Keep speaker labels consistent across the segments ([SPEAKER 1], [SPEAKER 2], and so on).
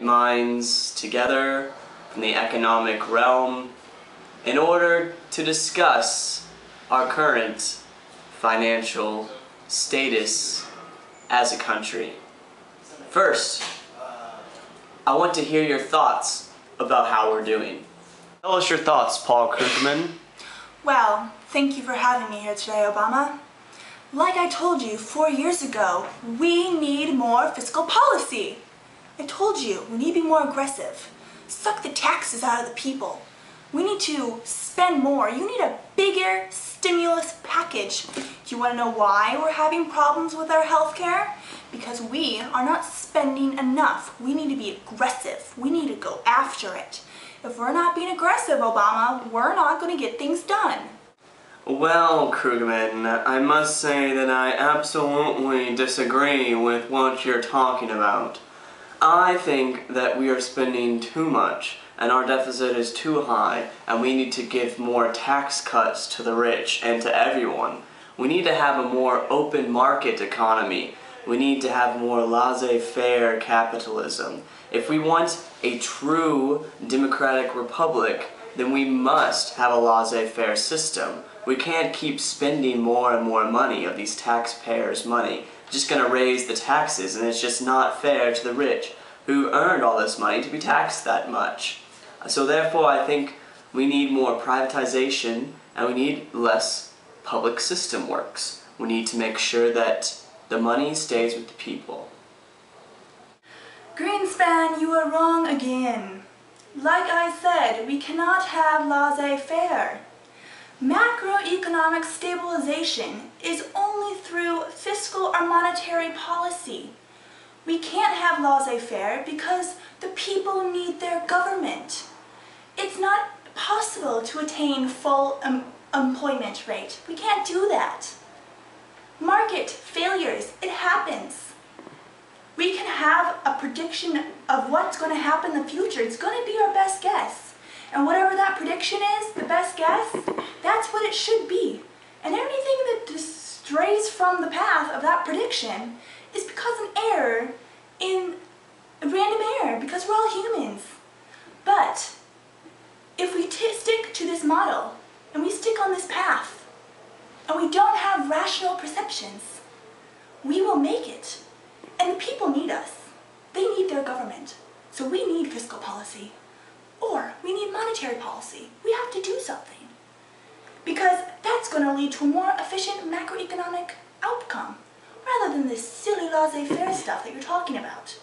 [SPEAKER 1] minds together from the economic realm in order to discuss our current financial status as a country. First, I want to hear your thoughts about how we're doing. Tell us your thoughts, Paul Krugman.
[SPEAKER 2] Well, thank you for having me here today, Obama. Like I told you 4 years ago, we need more fiscal policy. I told you, we need to be more aggressive. Suck the taxes out of the people. We need to spend more. You need a bigger stimulus package. Do you want to know why we're having problems with our health care? Because we are not spending enough. We need to be aggressive. We need to go after it. If we're not being aggressive, Obama, we're not going to get things done.
[SPEAKER 1] Well, Krugman, I must say that I absolutely disagree with what you're talking about. I think that we are spending too much and our deficit is too high and we need to give more tax cuts to the rich and to everyone. We need to have a more open market economy. We need to have more laissez-faire capitalism. If we want a true democratic republic, then we must have a laissez-faire system. We can't keep spending more and more money of these taxpayers' money. It's just going to raise the taxes, and it's just not fair to the rich who earned all this money to be taxed that much. So therefore, I think we need more privatization and we need less public system works. We need to make sure that the money stays with the people.
[SPEAKER 2] Greenspan, you are wrong again. Like I said, we cannot have laissez-faire. Macroeconomic stabilization is only through fiscal or monetary policy. We can't have laissez-faire because the people need their government. It's not possible to attain full employment rate. We can't do that. Market failures, it happens. We can have a prediction of what's going to happen in the future. It's going to be our best guess. And whatever that prediction is, the best guess, that's what it should be. And anything that strays from the path of that prediction is because an error in a random error, because we're all humans. But if we stick to this model, and we stick on this path, and we don't have rational perceptions, we will make it. And the people need us. They need their government. So we need fiscal policy. Or we need monetary policy. We have to do something. Because that's going to lead to a more efficient macroeconomic outcome, rather than this silly laissez-faire stuff that you're talking about.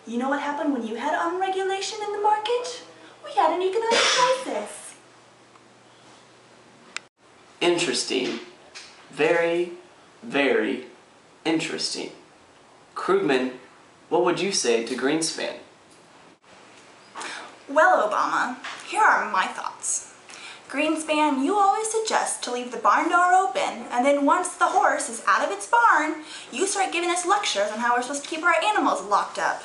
[SPEAKER 2] You know what happened when you had unregulation in the market? We had an economic crisis.
[SPEAKER 1] Interesting. Very, very interesting. Krugman, what would you say to Greenspan?
[SPEAKER 2] Well, Obama, here are my thoughts. Greenspan, you always suggest to leave the barn door open, and then once the horse is out of its barn, you start giving us lectures on how we're supposed to keep our animals locked up.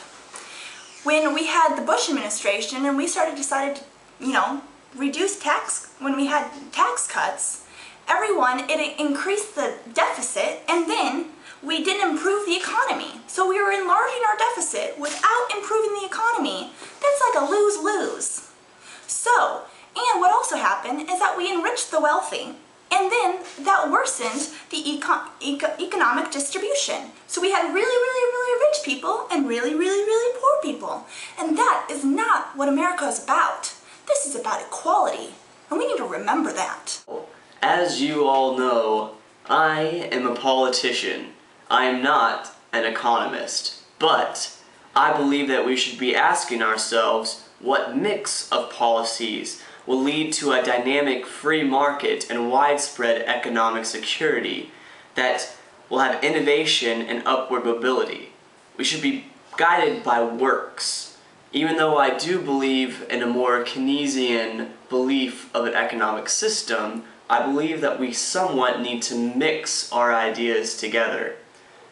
[SPEAKER 2] When we had the Bush administration and we decided to, reduce tax, when we had tax cuts, it increased the deficit, and then we didn't improve the economy. So we were enlarging our deficit without improving the economy. That's like a lose-lose. So, and what also happened is that we enriched the wealthy, and then that worsened the economic distribution. So we had really, really, really rich people and really, really, really poor people. And that is not what America is about. This is about equality, and we need to remember that.
[SPEAKER 1] As you all know, I am a politician. I am not an economist, but I believe that we should be asking ourselves what mix of policies will lead to a dynamic free market and widespread economic security that will have innovation and upward mobility. We should be guided by works. Even though I do believe in a more Keynesian belief of an economic system, I believe that we somewhat need to mix our ideas together.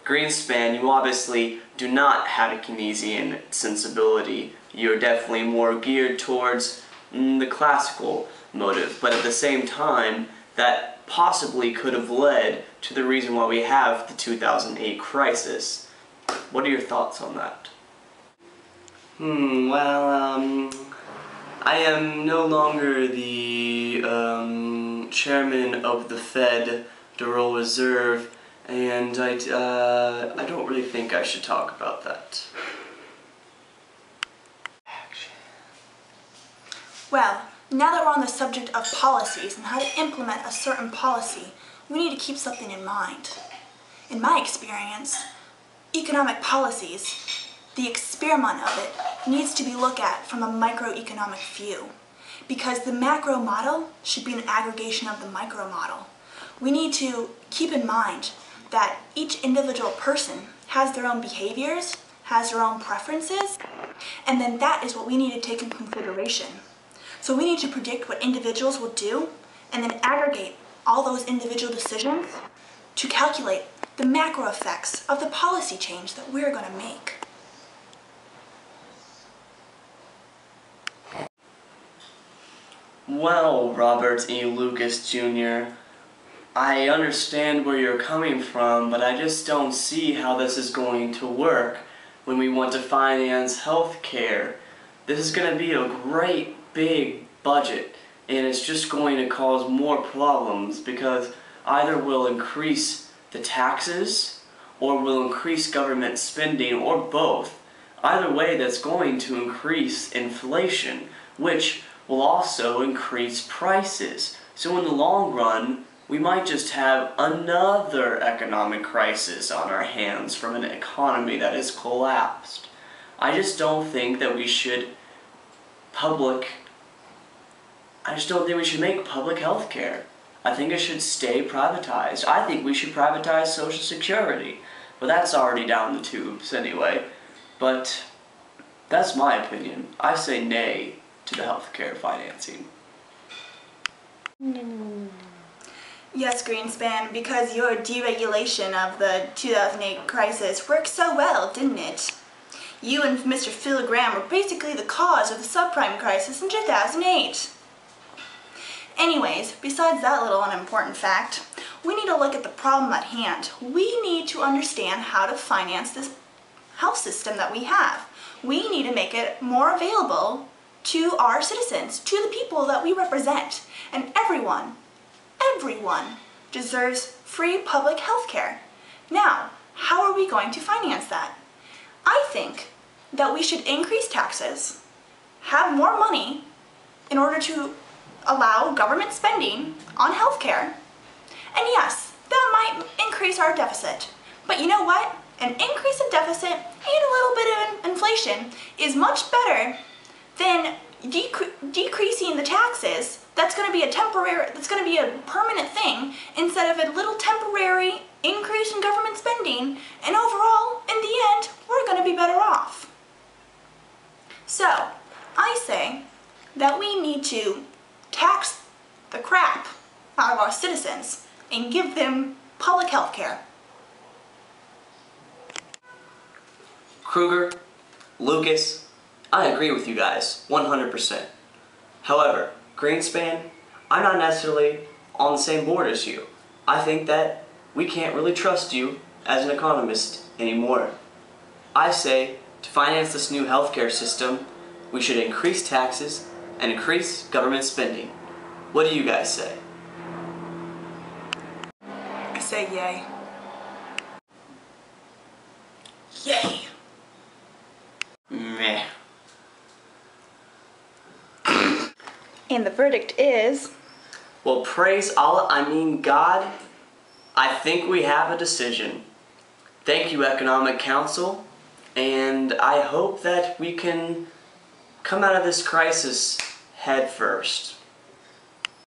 [SPEAKER 1] Greenspan, you obviously do not have a Keynesian sensibility. You're definitely more geared towards the classical motive, but at the same time, that possibly could have led to the reason why we have the 2008 crisis. What are your thoughts on that? I am no longer the chairman of the Federal Reserve, and I don't really think I should talk about that.
[SPEAKER 2] Well, now that we're on the subject of policies and how to implement a certain policy, we need to keep something in mind. In my experience, economic policies, the experiment of it, needs to be looked at from a microeconomic view, because the macro model should be an aggregation of the micro model. We need to keep in mind that each individual person has their own behaviors, has their own preferences, and then that is what we need to take in consideration. So we need to predict what individuals will do and then aggregate all those individual decisions to calculate the macro effects of the policy change that we're going to make.
[SPEAKER 1] Well, Robert E. Lucas Jr., I understand where you're coming from, but I just don't see how this is going to work when we want to finance health care. This is going to be a great big budget, and it's just going to cause more problems because either we'll increase the taxes or we'll increase government spending, or both. Either way, that's going to increase inflation, which will also increase prices. So in the long run, we might just have another economic crisis on our hands from an economy that has collapsed. I just don't think that we should make public health care. I think it should stay privatized. I think we should privatize Social Security. But that's already down the tubes anyway. But that's my opinion. I say nay to the healthcare financing.
[SPEAKER 2] Yes, Greenspan, because your deregulation of the 2008 crisis worked so well, didn't it? You and Mr. Phil Graham were basically the cause of the subprime crisis in 2008. Anyways, besides that little unimportant fact, we need to look at the problem at hand. We need to understand how to finance this health system that we have. We need to make it more available to our citizens, to the people that we represent. And everyone deserves free public health care. Now, how are we going to finance that? I think that we should increase taxes, have more money in order to allow government spending on health care, and yes, that might increase our deficit. But you know what? An increase in deficit and a little bit of inflation is much better than decreasing the taxes. That's going to be a permanent thing instead of a little temporary increase in government spending, and overall, in the end, we're going to be better off. So, I say that we need to tax the crap out of our citizens and give them public health care.
[SPEAKER 1] Kruger, Lucas, I agree with you guys, 100%. However, Greenspan, I'm not necessarily on the same board as you. I think that we can't really trust you as an economist anymore. I say, to finance this new healthcare system, we should increase taxes and increase government spending. What do you guys say?
[SPEAKER 2] I say yay. Yay!
[SPEAKER 1] Meh.
[SPEAKER 2] And the verdict is...
[SPEAKER 1] Well, praise Allah, God, I think we have a decision. Thank you, Economic Council, and I hope that we can come out of this crisis head first.